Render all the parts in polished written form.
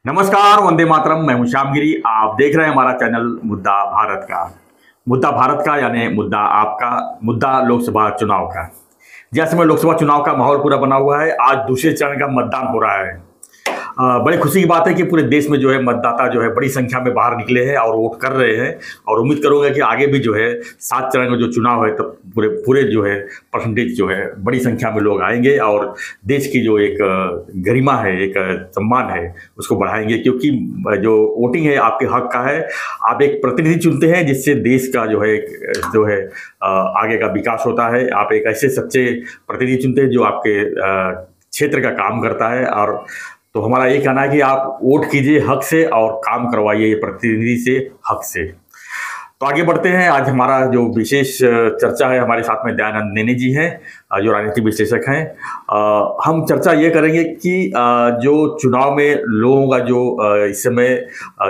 नमस्कार, वंदे मातरम। मैं हूं श्यामगिरी। आप देख रहे हैं हमारा चैनल मुद्दा भारत का। मुद्दा भारत का यानी मुद्दा आपका, मुद्दा लोकसभा चुनाव का। जैसे में लोकसभा चुनाव का माहौल पूरा बना हुआ है। आज दूसरे चरण का मतदान हो रहा है। बड़ी खुशी की बात है कि पूरे देश में जो है मतदाता जो है बड़ी संख्या में बाहर निकले हैं और वोट कर रहे हैं। और उम्मीद करूंगा कि आगे भी जो है 7 चरण में जो चुनाव है तो पूरे पूरे जो है परसेंटेज जो है बड़ी संख्या में लोग आएंगे और देश की जो एक गरिमा है, एक सम्मान है, उसको बढ़ाएंगे। क्योंकि जो वोटिंग है आपके हक का है। आप एक प्रतिनिधि चुनते हैं जिससे देश का जो है आगे का विकास होता है। आप एक ऐसे सच्चे प्रतिनिधि चुनते हैं जो आपके क्षेत्र का काम करता है। और तो हमारा ये कहना है कि आप वोट कीजिए हक से और काम करवाइए प्रतिनिधि से हक से। तो आगे बढ़ते हैं। आज हमारा जो विशेष चर्चा है, हमारे साथ में दयानंद नेने जी हैं जो राजनीतिक विश्लेषक हैं। हम चर्चा ये करेंगे कि जो चुनाव में लोगों का जो इस समय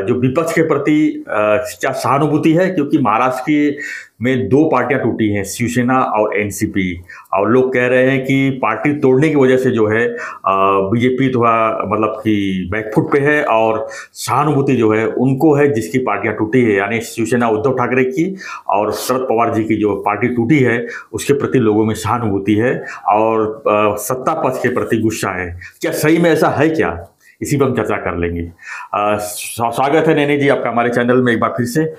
जो विपक्ष के प्रति क्या सहानुभूति है। क्योंकि महाराष्ट्र में 2 पार्टियां टूटी हैं, शिवसेना और एनसीपी। और लोग कह रहे हैं कि पार्टी तोड़ने की वजह से जो है बीजेपी थोड़ा मतलब कि बैकफुट पे है और सहानुभूति जो है उनको है जिसकी पार्टियां टूटी है, यानी शिवसेना उद्धव ठाकरे की और शरद पवार जी की जो पार्टी टूटी है उसके प्रति लोगों में सहानुभूति है और सत्ता पक्ष के प्रति गुस्सा है। क्या सही में ऐसा है क्या? इसी पर हम चर्चा कर लेंगे। स्वागत है नेने जी आपका हमारे चैनल में एक बार फिर से।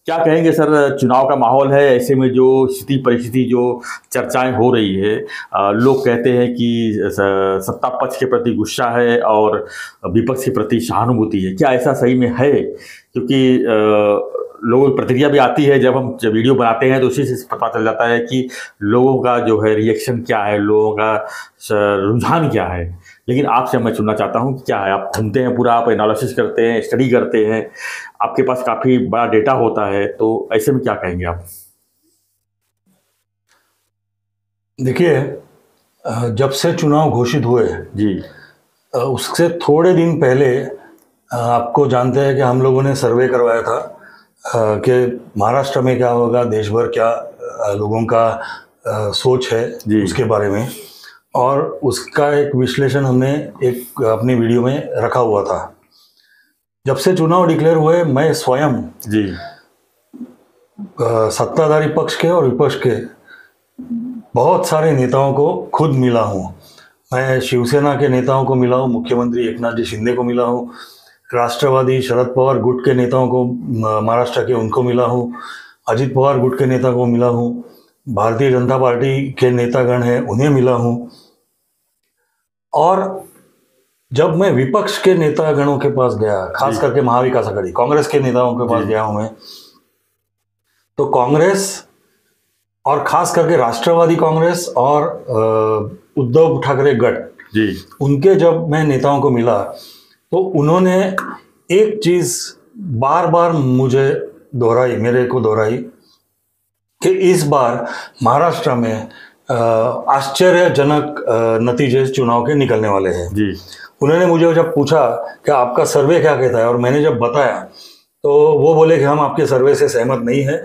क्या कहेंगे सर, चुनाव का माहौल है, ऐसे में जो स्थिति परिस्थिति जो चर्चाएं हो रही है, लोग कहते हैं कि सत्ता पक्ष के प्रति गुस्सा है और विपक्ष के प्रति सहानुभूति है। क्या ऐसा सही में है? क्योंकि लोगों की प्रतिक्रिया भी आती है जब हम वीडियो बनाते हैं तो उसी से पता चल जाता है कि लोगों का जो है रिएक्शन क्या है, लोगों का रुझान क्या है। लेकिन आपसे मैं सुनना चाहता हूँ कि क्या है। आप घूमते हैं पूरा, आप एनालिसिस करते हैं, स्टडी करते हैं, आपके पास काफ़ी बड़ा डेटा होता है, तो ऐसे में क्या कहेंगे आप? देखिए, जब से चुनाव घोषित हुए जी, उससे थोड़े दिन पहले आपको जानते हैं कि हम लोगों ने सर्वे करवाया था कि महाराष्ट्र में क्या होगा, देश भर क्या लोगों का सोच है उसके बारे में, और उसका एक विश्लेषण हमने एक अपनी वीडियो में रखा हुआ था। जब से चुनाव डिक्लेयर हुए मैं स्वयं जी, सत्ताधारी पक्ष के और विपक्ष के बहुत सारे नेताओं को खुद मिला हूँ। मैं शिवसेना के नेताओं को मिला हूँ, मुख्यमंत्री एकनाथ जी शिंदे को मिला हूँ, राष्ट्रवादी शरद पवार गुट के नेताओं को महाराष्ट्र के उनको मिला हूँ, अजित पवार गुट के नेता को मिला हूँ, भारतीय जनता पार्टी के नेतागण हैं उन्हें मिला हूँ। और जब मैं विपक्ष के नेतागणों के पास गया, खास करके महाविकास आघाड़ी कांग्रेस के नेताओं के पास गया हूँ मैं, तो कांग्रेस और खास करके राष्ट्रवादी कांग्रेस और उद्धव ठाकरे गट जी, उनके जब मैं नेताओं को मिला तो उन्होंने एक चीज बार बार मुझे दोहराई, मेरे को दोहराई कि इस बार महाराष्ट्र में आश्चर्यजनक नतीजे चुनाव के निकलने वाले हैं जी। उन्होंने मुझे जब पूछा कि आपका सर्वे क्या कहता है, और मैंने जब बताया तो वो बोले कि हम आपके सर्वे से सहमत नहीं हैं।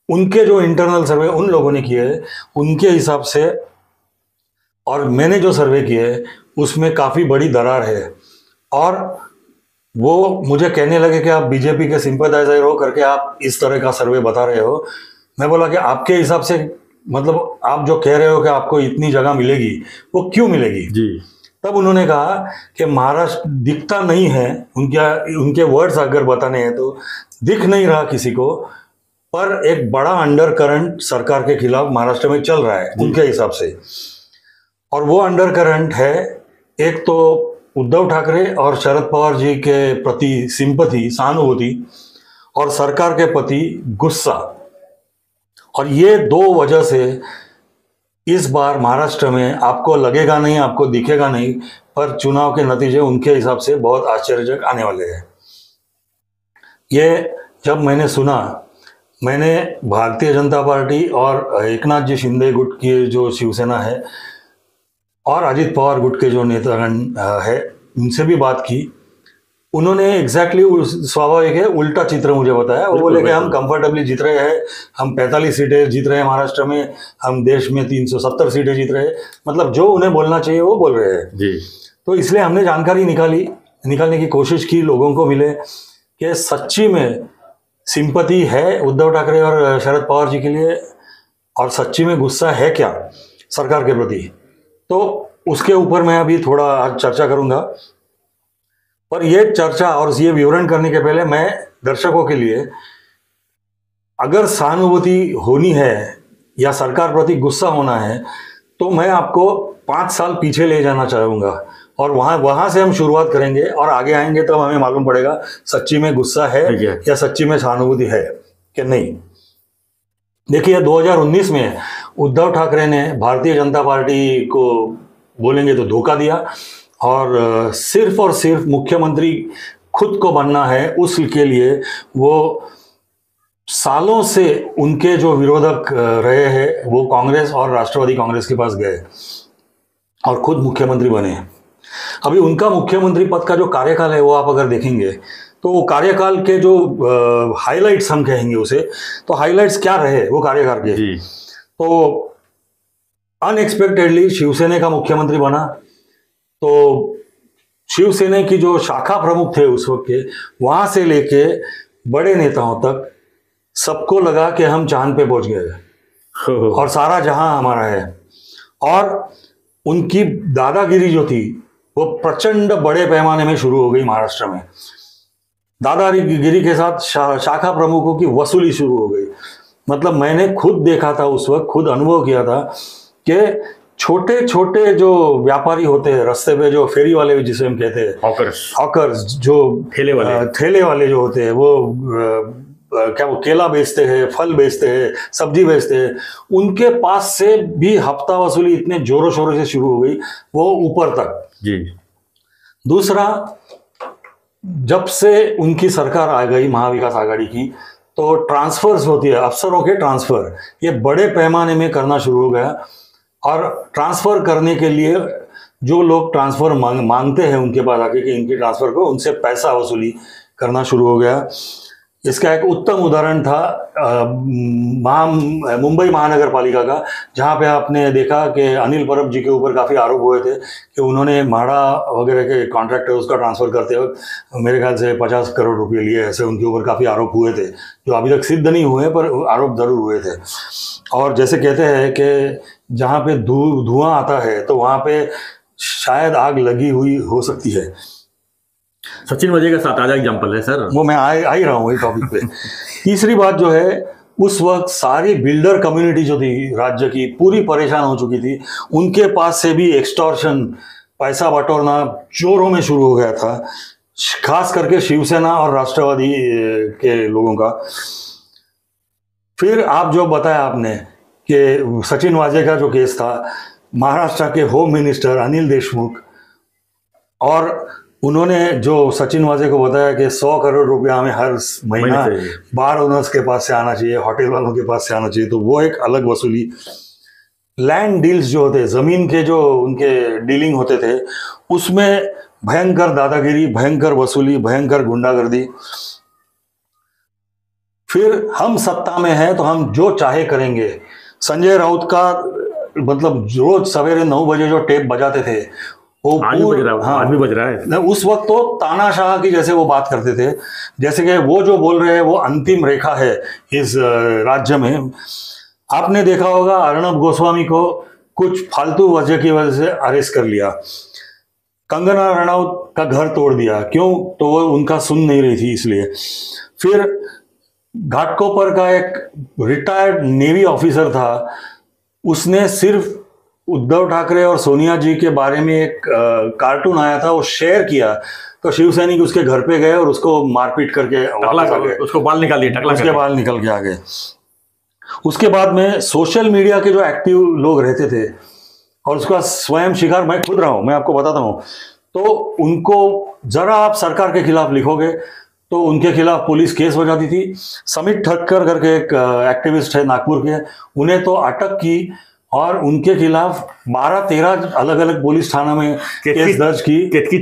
उनके जो इंटरनल सर्वे उन लोगों ने किए उनके हिसाब से, और मैंने जो सर्वे किए उसमें काफ़ी बड़ी दरार है। और वो मुझे कहने लगे कि आप बीजेपी के सिंपैथाइजर हो करके आप इस तरह का सर्वे बता रहे हो। मैं बोला कि आपके हिसाब से मतलब आप जो कह रहे हो कि आपको इतनी जगह मिलेगी वो क्यों मिलेगी जी। तब उन्होंने कहा कि महाराष्ट्र दिखता नहीं है, उनके वर्ड्स अगर बताने हैं तो दिख नहीं रहा किसी को, पर एक बड़ा अंडर करंट सरकार के खिलाफ महाराष्ट्र में चल रहा है उनके हिसाब से। और वो अंडर करंट है एक तो उद्धव ठाकरे और शरद पवार जी के प्रति सिंपैथी, सहानुभूति, और सरकार के प्रति गुस्सा। और ये 2 वजह से इस बार महाराष्ट्र में आपको लगेगा नहीं, आपको दिखेगा नहीं, पर चुनाव के नतीजे उनके हिसाब से बहुत आश्चर्यजनक आने वाले हैं। ये जब मैंने सुना, मैंने भारतीय जनता पार्टी और एकनाथ जी शिंदे गुट की जो शिवसेना है और अजित पवार गुट के जो नेतागण है उनसे भी बात की। उन्होंने एग्जैक्टली स्वाभाविक है उल्टा चित्र मुझे बताया। वो बोले कि हम कंफर्टेबली जीत रहे हैं, हम 45 सीटें जीत रहे हैं महाराष्ट्र में, हम देश में 370 सीटें जीत रहे हैं। मतलब जो उन्हें बोलना चाहिए वो बोल रहे हैं जी। तो इसलिए हमने जानकारी निकाली निकालने की कोशिश की, लोगों को मिले कि सच्ची में सिंपैथी है उद्धव ठाकरे और शरद पवार जी के लिए, और सच्ची में गुस्सा है क्या सरकार के प्रति। तो उसके ऊपर मैं अभी थोड़ा आज चर्चा करूंगा। पर यह चर्चा और ये विवरण करने के पहले मैं दर्शकों के लिए, अगर सहानुभूति होनी है या सरकार प्रति गुस्सा होना है, तो मैं आपको 5 साल पीछे ले जाना चाहूँगा, और वहाँ से हम शुरुआत करेंगे और आगे आएंगे तब हमें मालूम पड़ेगा सच्ची में गुस्सा है या सच्ची में सहानुभूति है कि नहीं। देखिए, 2019 में उद्धव ठाकरे ने भारतीय जनता पार्टी को बोलेंगे तो धोखा दिया, और सिर्फ मुख्यमंत्री खुद को बनना है उसके लिए वो सालों से उनके जो विरोधक रहे हैं वो कांग्रेस और राष्ट्रवादी कांग्रेस के पास गए और खुद मुख्यमंत्री बने। अभी उनका मुख्यमंत्री पद का जो कार्यकाल है वो आप अगर देखेंगे तो वो कार्यकाल के जो हाइलाइट्स हम कहेंगे उसे, तो हाइलाइट्स क्या रहे वो कार्यकाल के, तो अनएक्सपेक्टेडली शिवसेना का मुख्यमंत्री बना। तो शिवसेना की जो शाखा प्रमुख थे उस वक्त के, वहां से लेके बड़े नेताओं तक सबको लगा कि हम चांद पे पहुंच गए और सारा जहां हमारा है। और उनकी दादागिरी जो थी वो प्रचंड बड़े पैमाने में शुरू हो गई महाराष्ट्र में। दादागिरी के साथ शाखा प्रमुखों की वसूली शुरू हो गई। मतलब मैंने खुद देखा था उस वक्त, खुद अनुभव किया था कि छोटे छोटे जो व्यापारी होते हैं रास्ते पे, जो फेरी वाले जिसे हम कहते हैं हॉकर्स, जो ठेले वाले जो होते हैं, वो क्या वो केला बेचते हैं, फल बेचते हैं, सब्जी बेचते हैं, उनके पास से भी हफ्ता वसूली इतने जोरों शोरों से शुरू हो गई वो ऊपर तक जी। दूसरा, जब से उनकी सरकार आ गई महाविकास आघाड़ी की, तो ट्रांसफर्स होती है, अफसरों के ट्रांसफर ये बड़े पैमाने में करना शुरू हो गया। और ट्रांसफर करने के लिए जो लोग ट्रांसफर मांगते हैं उनके पास आके कि इनकी ट्रांसफर को, उनसे पैसा वसूली करना शुरू हो गया। इसका एक उत्तम उदाहरण था मुंबई महानगर पालिका का, जहां पे आपने देखा कि अनिल परब जी के ऊपर काफ़ी आरोप हुए थे कि उन्होंने म्हाडा वगैरह के कॉन्ट्रैक्टर उसका ट्रांसफ़र करते वक्त मेरे ख्याल से 50 करोड़ रुपए लिए, ऐसे उनके ऊपर काफ़ी आरोप हुए थे, जो अभी तक सिद्ध नहीं हुए पर आरोप ज़रूर हुए थे। और जैसे कहते हैं कि जहाँ पे धुआं आता है तो वहाँ पे शायद आग लगी हुई हो सकती है। सचिन वाजे का ताजा एग्जाम्पल है सर, वो मैं आ ही रहा हूँ इस टॉपिक पे। तीसरी बात जो है, उस वक्त सारी बिल्डर कम्युनिटी जो थी राज्य की पूरी परेशान हो चुकी थी, उनके पास से भी एक्सटॉर्शन, पैसा बटोरना जोरों में शुरू हो गया था, खास करके शिवसेना और राष्ट्रवादी के लोगों का। फिर आप जो बताया आपने कि सचिन वाजे का जो केस था, महाराष्ट्र के होम मिनिस्टर अनिल देशमुख, और उन्होंने जो सचिन वाजे को बताया कि 100 करोड़ रुपया हमें हर महीना बार ओनर्स के पास से आना चाहिए, होटल वालों के पास से आना चाहिए, तो वो एक अलग वसूली। लैंड डील्स जो होते, ज़मीन के जो उनके डीलिंग होते थे, उसमें भयंकर दादागिरी, भयंकर वसूली, भयंकर गुंडागर्दी। फिर हम सत्ता में हैं तो हम जो चाहे करेंगे। संजय राउत का मतलब रोज सवेरे 9 बजे जो टेप बजाते थे वो आज भी बज रहा है। उस वक्त तो तानाशाह की जैसे वो बात करते थे, जैसे कि वो जो बोल रहे हैं वो अंतिम रेखा है इस राज्य में। आपने देखा होगा अर्णब गोस्वामी को कुछ फालतू वजह की वजह से अरेस्ट कर लिया, कंगना रनौत का घर तोड़ दिया, क्यों? तो वो उनका सुन नहीं रही थी इसलिए। फिर घाटकोपर का एक रिटायर्ड नेवी ऑफिसर था, उसने सिर्फ उद्धव ठाकरे और सोनिया जी के बारे में एक कार्टून आया था वो शेयर किया, तो शिवसैनिक उसके घर पे गए और उसको मारपीट करके उसको बाल निकाल दिए, उसके बाल निकल के आ गए। उसके बाद में सोशल मीडिया के जो एक्टिव लोग रहते थे और उसका स्वयं शिकार मैं खुद रहा हूं, मैं आपको बताता हूं, तो उनको जरा आप सरकार के खिलाफ लिखोगे तो उनके खिलाफ पुलिस केस बजाती थी। समित ठक्कर करके एक एक्टिविस्ट है नागपुर के, उन्हें तो अटक की और उनके खिलाफ 12-13 अलग अलग पुलिस थाना में केस दर्ज की। केतकी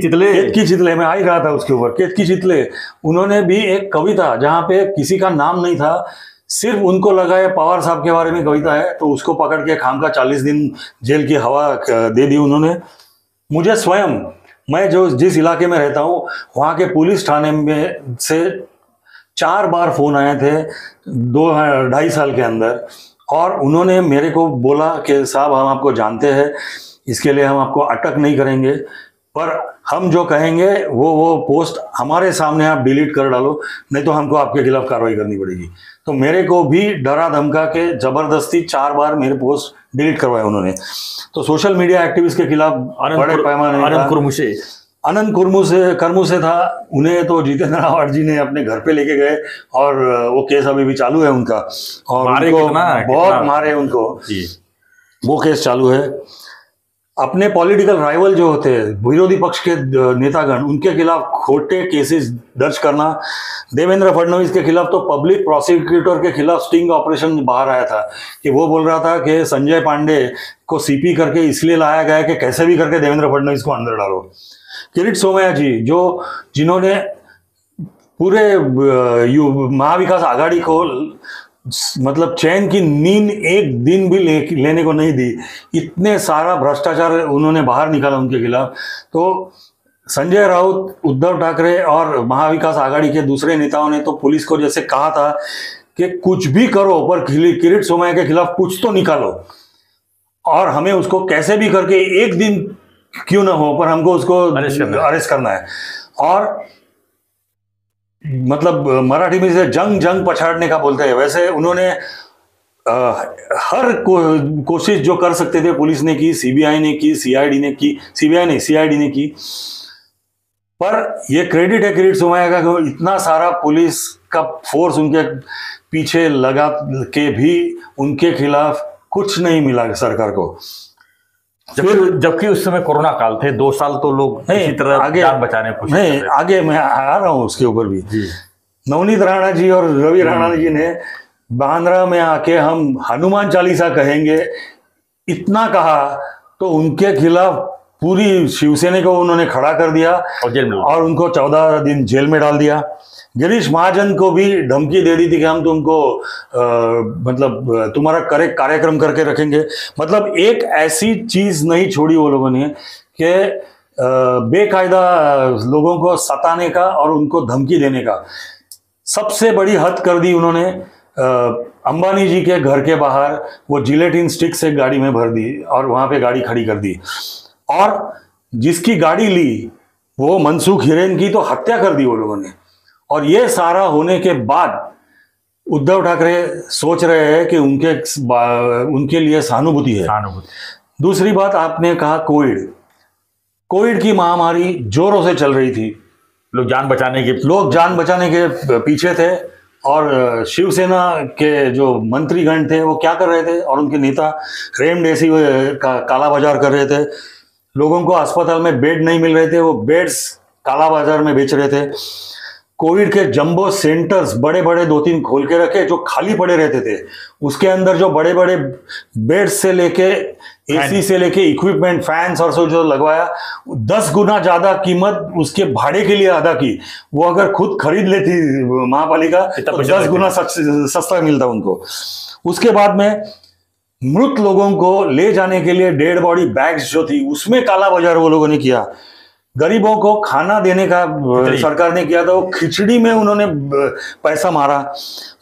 चितले में आ ही रहा था उसके ऊपर, केतकी चितले। उन्होंने भी एक कविता जहां पे किसी का नाम नहीं था, सिर्फ उनको लगा है पवार साहब के बारे में कविता है, तो उसको पकड़ के खाम का 40 दिन जेल की हवा दे दी उन्होंने। मुझे स्वयं मैं जो जिस इलाके में रहता हूँ वहाँ के पुलिस थाने में से 4 बार फोन आए थे 2-2.5 साल के अंदर, और उन्होंने मेरे को बोला कि साहब हम आपको जानते हैं, इसके लिए हम आपको अटक नहीं करेंगे, पर हम जो कहेंगे वो पोस्ट हमारे सामने आप डिलीट कर डालो, नहीं तो हमको आपके खिलाफ कार्रवाई करनी पड़ेगी। तो मेरे को भी डरा धमका के जबरदस्ती 4 बार मेरे पोस्ट डिलीट करवाए उन्होंने। तो सोशल मीडिया एक्टिविस्ट के खिलाफ बड़े पैमाने अनंत कुर्मू से था, उन्हें तो जितेंद्र आवाड जी ने अपने घर पे लेके गए और वो केस अभी भी चालू है उनका, और उनको बहुत मारे उनको, वो केस चालू है। अपने पॉलिटिकल राइवल जो होते हैं विरोधी पक्ष के नेतागण, उनके खिलाफ खोटे केसेस दर्ज करना। देवेंद्र फडणवीस के खिलाफ तो पब्लिक प्रोसिक्यूटर के खिलाफ स्टिंग ऑपरेशन बाहर आया था कि वो बोल रहा था कि संजय पांडे को सीपी करके इसलिए लाया गया कि कैसे भी करके देवेंद्र फडणवीस को अंदर डालो। किरीट सोमैया जी जिन्होंने पूरे महाविकास आघाड़ी को मतलब चैन की नींद एक दिन भी लेने को नहीं दी, इतने सारा भ्रष्टाचार उन्होंने बाहर निकाला उनके खिलाफ। तो संजय राउत, उद्धव ठाकरे और महाविकास आघाड़ी के दूसरे नेताओं ने तो पुलिस को जैसे कहा था कि कुछ भी करो पर किरीट सोमैया के खिलाफ कुछ तो निकालो, और हमें उसको कैसे भी करके एक दिन क्यों ना हो पर हमको उसको अरेस्ट करना है। और मतलब मराठी में जैसे जंग पछाड़ने का बोलते हैं, वैसे उन्होंने हर कोशिश जो कर सकते थे पुलिस ने की, सीबीआई ने की, सीआईडी ने की, सीबीआई नहीं सीआईडी ने की। पर ये क्रेडिट है किरीट सोमैया का कि इतना सारा पुलिस का फोर्स उनके पीछे लगा के भी उनके खिलाफ कुछ नहीं मिला सरकार को। जबकि उस समय कोरोना काल थे, 2 साल तो लोग इसी तरह आगे जान बचाने की कोशिश कर रहे थे। आगे मैं आ रहा हूँ उसके ऊपर भी। नवनीत राणा जी और रवि राणा जी ने बांद्रा में आके हम हनुमान चालीसा कहेंगे इतना कहा, तो उनके खिलाफ पूरी शिवसेना को उन्होंने खड़ा कर दिया और जेल में, और उनको 14 दिन जेल में डाल दिया। गिरीश महाजन को भी धमकी दे दी थी कि हम तुमको मतलब तुम्हारा करेक्ट कार्यक्रम करके रखेंगे। मतलब एक ऐसी चीज नहीं छोड़ी वो लोगों ने कि बेकायदा लोगों को सताने का और उनको धमकी देने का। सबसे बड़ी हद कर दी उन्होंने, अंबानी जी के घर के बाहर वो जिलेटिन स्टिक से गाड़ी में भर दी और वहां पे गाड़ी खड़ी कर दी, और जिसकी गाड़ी ली वो मनसुख हिरेन की तो हत्या कर दी वो लोगों ने। और ये सारा होने के बाद उद्धव ठाकरे सोच रहे हैं कि उनके लिए सहानुभूति है। दूसरी बात, आपने कहा कोविड की महामारी जोरों से चल रही थी, लोग जान बचाने के पीछे थे, और शिवसेना के जो मंत्रीगण थे वो क्या कर रहे थे, और उनके नेता रेमडेसिविर का काला बाजार कर रहे थे। लोगों को अस्पताल में बेड नहीं मिल रहे थे, वो बेड्स काला बाजार में बेच रहे थे। कोविड के जंबो सेंटर्स बड़े बड़े 2-3 खोल के रखे जो खाली पड़े रहते थे, उसके अंदर जो बड़े बड़े बेड से लेके एसी से लेके इक्विपमेंट, फैंस और सब जो लगवाया, 10 गुना ज्यादा कीमत उसके भाड़े के लिए अदा की। वो अगर खुद खरीद लेती महापालिका तो 10 गुना सस्ता मिलता उनको। उसके बाद में मृत लोगों को ले जाने के लिए डेड बॉडी बैग्स जो थी उसमें काला बाजार वो लोगों ने किया। गरीबों को खाना देने का सरकार ने किया था, वो खिचड़ी में उन्होंने पैसा मारा।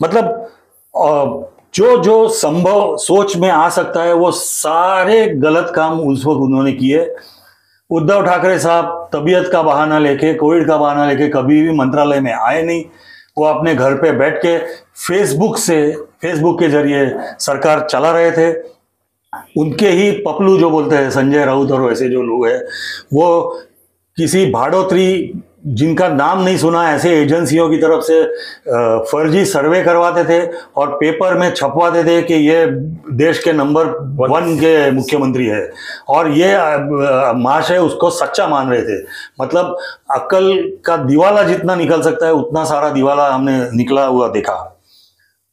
मतलब जो संभव सोच में आ सकता है वो सारे गलत काम उस वक्त उन्होंने किए। उद्धव ठाकरे साहब तबीयत का बहाना लेके, कोविड का बहाना लेके कभी भी मंत्रालय में आए नहीं। वो अपने घर पे बैठ के फेसबुक के जरिए सरकार चला रहे थे। उनके ही पपलू जो बोलते हैं संजय राउत और वैसे जो लोग हैं, वो किसी भाड़ोत्री जिनका नाम नहीं सुना ऐसे एजेंसियों की तरफ से फर्जी सर्वे करवाते थे और पेपर में छपवाते थे कि ये देश के नंबर 1 के मुख्यमंत्री है, और ये महाशय उसको सच्चा मान रहे थे। मतलब अक्ल का दिवाला जितना निकल सकता है उतना सारा दिवाला हमने निकला हुआ देखा।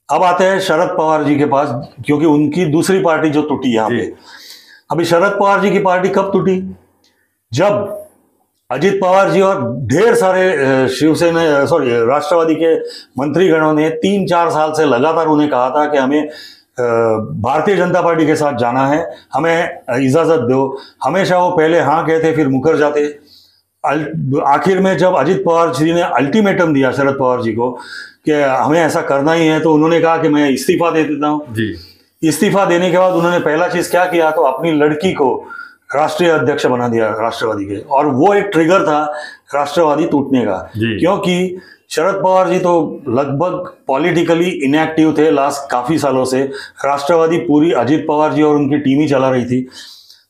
अब आते हैं शरद पवार जी के पास, क्योंकि उनकी दूसरी पार्टी जो टूटी यहाँ पे। अभी शरद पवार जी की पार्टी कब टूटी? जब अजित पवार जी और ढेर सारे राष्ट्रवादी के मंत्रीगणों ने 3-4 साल से लगातार उन्हें कहा था कि हमें भारतीय जनता पार्टी के साथ जाना है, हमें इजाजत दो। हमेशा वो पहले हाँ कहते फिर मुकर जाते। आखिर में जब अजित पवार जी ने अल्टीमेटम दिया शरद पवार जी को कि हमें ऐसा करना ही है, तो उन्होंने कहा कि मैं इस्तीफा दे देता हूँ जी। इस्तीफा देने के बाद उन्होंने पहला चीज क्या किया, तो अपनी लड़की को राष्ट्रीय अध्यक्ष बना दिया राष्ट्रवादी के, और वो एक ट्रिगर था राष्ट्रवादी टूटने का। जी। क्योंकि शरद पवार जी तो लगभग पॉलिटिकली इनएक्टिव थे लास्ट काफी सालों से, राष्ट्रवादी पूरी अजित पवार जी और उनकी टीम ही चला रही थी।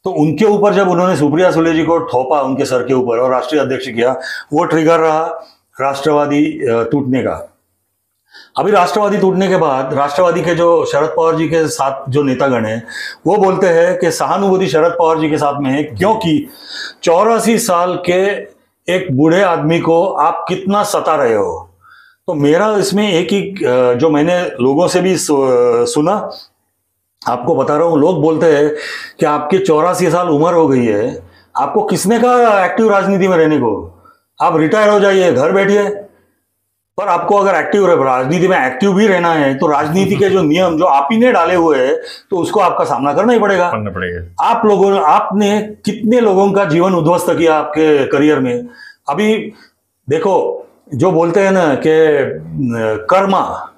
तो उनके ऊपर जब उन्होंने सुप्रिया सुले जी को थोपा उनके सर के ऊपर और राष्ट्रीय अध्यक्ष किया, वो ट्रिगर रहा राष्ट्रवादी टूटने का। अभी राष्ट्रवादी टूटने के बाद राष्ट्रवादी के जो शरद पवार जी के साथ जो नेतागण हैं, वो बोलते हैं कि सहानुभूति शरद पवार जी के साथ में है, क्योंकि 84 साल के एक बूढ़े आदमी को आप कितना सता रहे हो। तो मेरा इसमें एक ही जो मैंने लोगों से भी सुना, आपको बता रहा हूँ, लोग बोलते हैं कि आपकी 84 साल उम्र हो गई है, आपको किसने कहा एक्टिव राजनीति में रहने को, आप रिटायर हो जाइए, घर बैठिए। पर आपको अगर एक्टिव राजनीति में एक्टिव भी रहना है तो राजनीति के जो नियम जो आप ही ने डाले हुए हैं, तो उसको आपका सामना करना ही पड़ेगा। आप लोगों आपने कितने लोगों का जीवन उद्ध्वस्त किया आपके करियर में। अभी देखो, जो बोलते हैं ना कि कर्मा,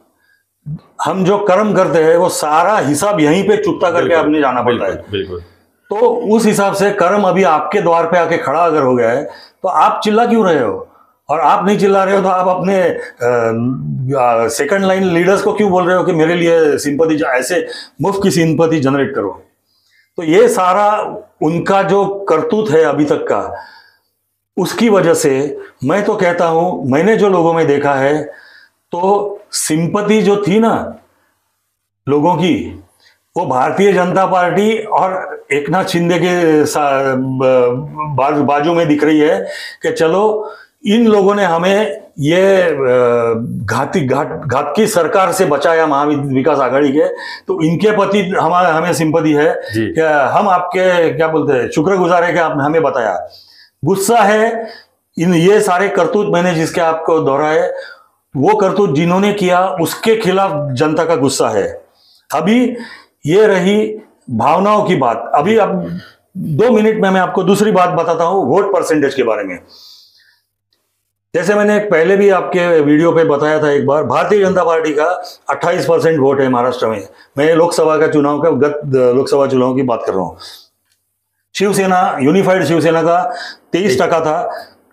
हम जो कर्म करते हैं वो सारा हिसाब यहीं पे चुकता करके आपने जाना पड़ता है। बिल्कुल। तो उस हिसाब से कर्म अभी आपके द्वार पे आके खड़ा अगर हो गया है, तो आप चिल्ला क्यों रहे हो? और आप नहीं चिल्ला रहे हो तो आप अपने सेकंड लाइन लीडर्स को क्यों बोल रहे हो कि मेरे लिए सिंपैथी, ऐसे मुफ्त की सिंपैथी जनरेट करो। तो ये सारा उनका जो करतूत है अभी तक का, उसकी वजह से मैं तो कहता हूं, मैंने जो लोगों में देखा है, तो सिंपैथी जो थी ना लोगों की, वो भारतीय जनता पार्टी और एकनाथ शिंदे के बाजू में दिख रही है कि चलो इन लोगों ने हमें ये घात की सरकार से बचाया महाविकास आघाड़ी के, तो इनके प्रति हमें सिंपैथी है कि हम आपके क्या बोलते हैं शुक्रगुजार है कि आपने हमें बताया। गुस्सा है इन ये सारे करतूत मैंने जिसके आपको दोहराए, वो करतूत जिन्होंने किया उसके खिलाफ जनता का गुस्सा है। अभी ये रही भावनाओं की बात। अभी अब 2 मिनट में मैं आपको दूसरी बात बताता हूं वोट परसेंटेज के बारे में। जैसे मैंने पहले भी आपके वीडियो पे बताया था एक बार, भारतीय जनता पार्टी का 28% वोट है महाराष्ट्र में। मैं लोकसभा का चुनाव का गत लोकसभा चुनाव की बात कर रहा हूं। शिवसेना, यूनिफाइड शिवसेना का 23% था,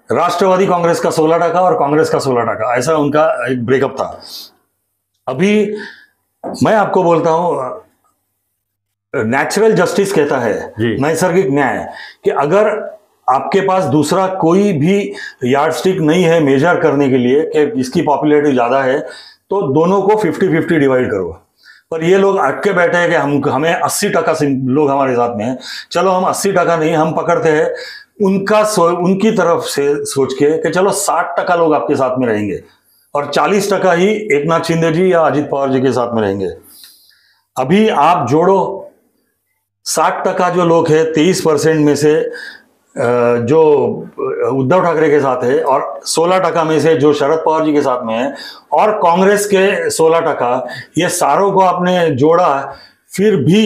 राष्ट्रवादी कांग्रेस का 16% और कांग्रेस का 16%, ऐसा उनका एक ब्रेकअप था। अभी मैं आपको बोलता हूं, नेचुरल जस्टिस कहता है, नैसर्गिक न्याय, कि अगर आपके पास दूसरा कोई भी यार्डस्टिक नहीं है मेजर करने के लिए कि इसकी पॉपुलैरिटी ज्यादा है, तो दोनों को 50-50 डिवाइड करो। पर ये लोग अटके बैठे हैं कि हमें 80% लोग हमारे साथ में हैं, चलो हम 80% नहीं, हम पकड़ते हैं उनकी तरफ से सोच के कि चलो 60% लोग आपके साथ में रहेंगे और 40% ही एकनाथ शिंदे जी या अजित पवार जी के साथ में रहेंगे। अभी आप जोड़ो 60% जो लोग हैं 23% में से जो उद्धव ठाकरे के साथ है, और 16% में से जो शरद पवार जी के साथ में है, और कांग्रेस के 16%, ये सारों को आपने जोड़ा, फिर भी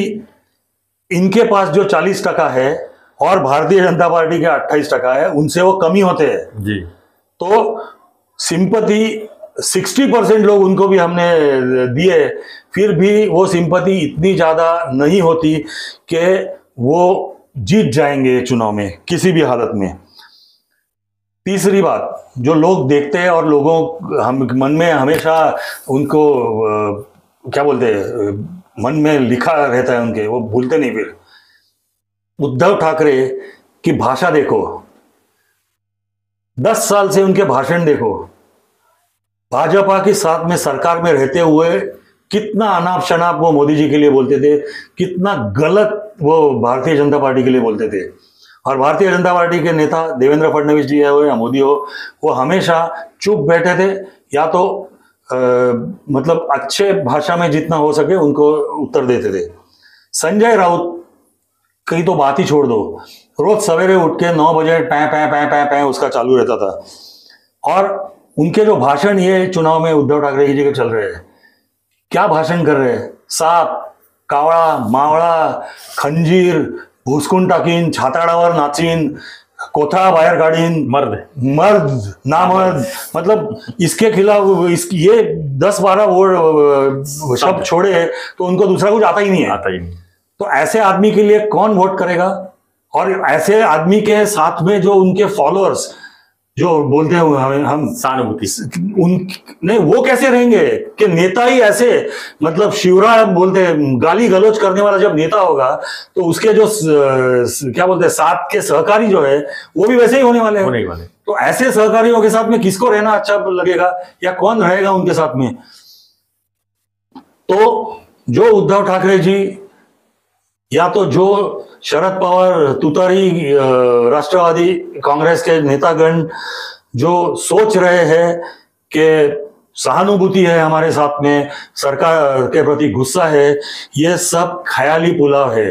इनके पास जो 40% है और भारतीय जनता पार्टी के 28% है, उनसे वो कमी होते हैं जी। तो सिंपैथी 60% लोग उनको भी हमने दिए, फिर भी वो सिंपैथी इतनी ज्यादा नहीं होती कि वो जीत जाएंगे चुनाव में किसी भी हालत में। तीसरी बात, जो लोग देखते हैं और लोगों हम मन में हमेशा उनको क्या बोलते हैं, मन में लिखा रहता है उनके, वो भूलते नहीं। फिर उद्धव ठाकरे की भाषा देखो, 10 साल से उनके भाषण देखो, भाजपा के साथ में सरकार में रहते हुए कितना अनाप शनाप वो मोदी जी के लिए बोलते थे, कितना गलत वो भारतीय जनता पार्टी के लिए बोलते थे। और भारतीय जनता पार्टी के नेता देवेंद्र फडणवीस जी हो या मोदी हो, वो हमेशा चुप बैठे थे, या तो मतलब अच्छे भाषा में जितना हो सके उनको उत्तर देते थे। संजय राउत कहीं तो बात ही छोड़ दो, रोज सवेरे उठ के 9 बजे पैं पैं पैं पैं पैं उसका चालू रहता था। और उनके जो भाषण ये चुनाव में उद्धव ठाकरे जी के चल रहे हैं, क्या भाषण कर रहे हैं, साप, कावळा, मावळा, खंजीर, भुसकून टाकीन, छाताडावर नाचीन, कोथा बायर गाड़ीन, मर्द नामर्द, मतलब इसके खिलाफ ये 10-12 वो शब्द छोड़े तो उनको दूसरा कुछ आता ही नहीं है। तो ऐसे आदमी के लिए कौन वोट करेगा? और ऐसे आदमी के साथ में जो उनके फॉलोअर्स जो बोलते हैं हम सहानुभूति, उन नहीं, वो कैसे रहेंगे कि नेता ही ऐसे, मतलब शिवराज बोलते हैं गाली गलौज करने वाला जब नेता होगा तो उसके जो क्या बोलते हैं साथ के सहकारी जो है वो भी वैसे ही होने वाले हैं। तो ऐसे सहकारियों के साथ में किसको रहना अच्छा लगेगा, या कौन रहेगा उनके साथ में? तो जो उद्धव ठाकरे जी या तो जो शरद पवार तुतारी राष्ट्रवादी कांग्रेस के नेतागण जो सोच रहे हैं कि सहानुभूति है हमारे साथ में, सरकार के प्रति गुस्सा है, ये सब ख्याली पुलाव है।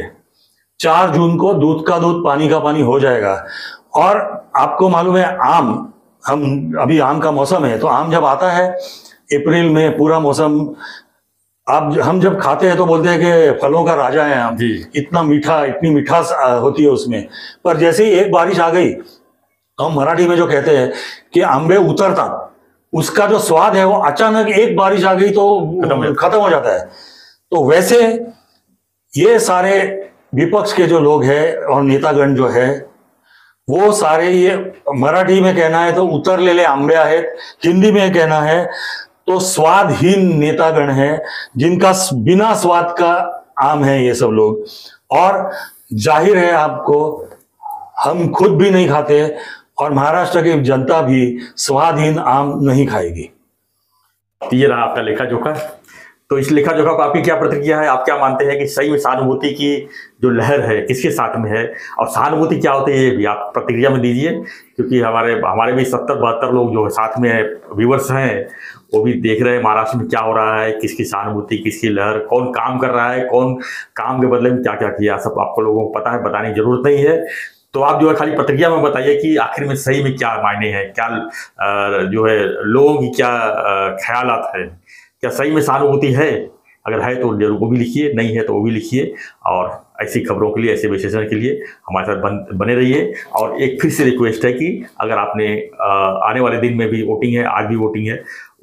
4 जून को दूध का दूध पानी का पानी हो जाएगा। और आपको मालूम है हम अभी आम का मौसम है, तो आम जब आता है अप्रैल में पूरा मौसम, अब हम जब खाते हैं तो बोलते हैं कि फलों का राजा है आम, इतना मीठा, इतनी मिठास होती है उसमें। पर जैसे ही एक बारिश आ गई, हम मराठी में जो कहते हैं कि आंबे उतरता, उसका जो स्वाद है वो अचानक एक बारिश आ गई तो खत्म हो जाता है। तो वैसे ये सारे विपक्ष के जो लोग हैं और नेतागण जो है वो सारे, ये मराठी में कहना है तो उतर ले आंबे आहेत, हिंदी में कहना है तो स्वादहीन नेतागण है जिनका बिना स्वाद का आम है ये सब लोग। और जाहिर है आपको, हम खुद भी नहीं खाते और महाराष्ट्र की जनता भी स्वादहीन आम नहीं खाएगी। ये रहा आपका लेखा जोखा। तो इस लेखा जोखा पर आपकी क्या प्रतिक्रिया है? आप क्या मानते हैं कि सही में सहानुभूति की जो लहर है किसके साथ में है, और सहानुभूति क्या होती है ये भी आप प्रतिक्रिया में दीजिए, क्योंकि हमारे भी 70-72 लोग जो साथ में व्यूवर्स हैं वो भी देख रहे हैं महाराष्ट्र में क्या हो रहा है, किसकी सहानुभूति, किसकी लहर, कौन काम कर रहा है, कौन काम के बदले में क्या क्या किया, सब आपको लोगों को पता है, बताने की जरूरत नहीं है। तो आप जो है खाली प्रतिक्रिया में बताइए कि आखिर में सही में क्या मायने हैं, क्या जो है लोगों की क्या ख्यालात है, क्या सही में सहानुभूति है? अगर है तो जरूर वो भी लिखिए, नहीं है तो वो भी लिखिए। और ऐसी खबरों के लिए, ऐसे विश्लेषण के लिए हमारे साथ बने रहिए। और एक फिर से रिक्वेस्ट है कि अगर आपने आने वाले दिन में भी वोटिंग है, आज भी वोटिंग है,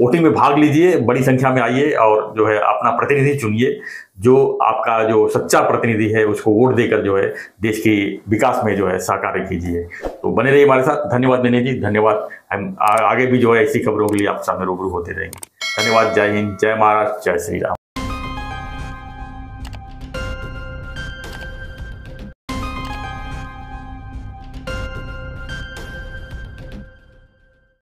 वोटिंग में भाग लीजिए, बड़ी संख्या में आइए और जो है अपना प्रतिनिधि चुनिए, जो आपका जो सच्चा प्रतिनिधि है उसको वोट देकर जो है देश के विकास में जो है सहकार्य कीजिए। तो बने रहिए हमारे साथ। धन्यवाद दिनेश जी, धन्यवाद। हम आगे भी जो है ऐसी खबरों के लिए आपके सामने रूबरू होते रहेंगे। धन्यवाद। जय हिंद, जय महाराष्ट्र, जय श्री राम।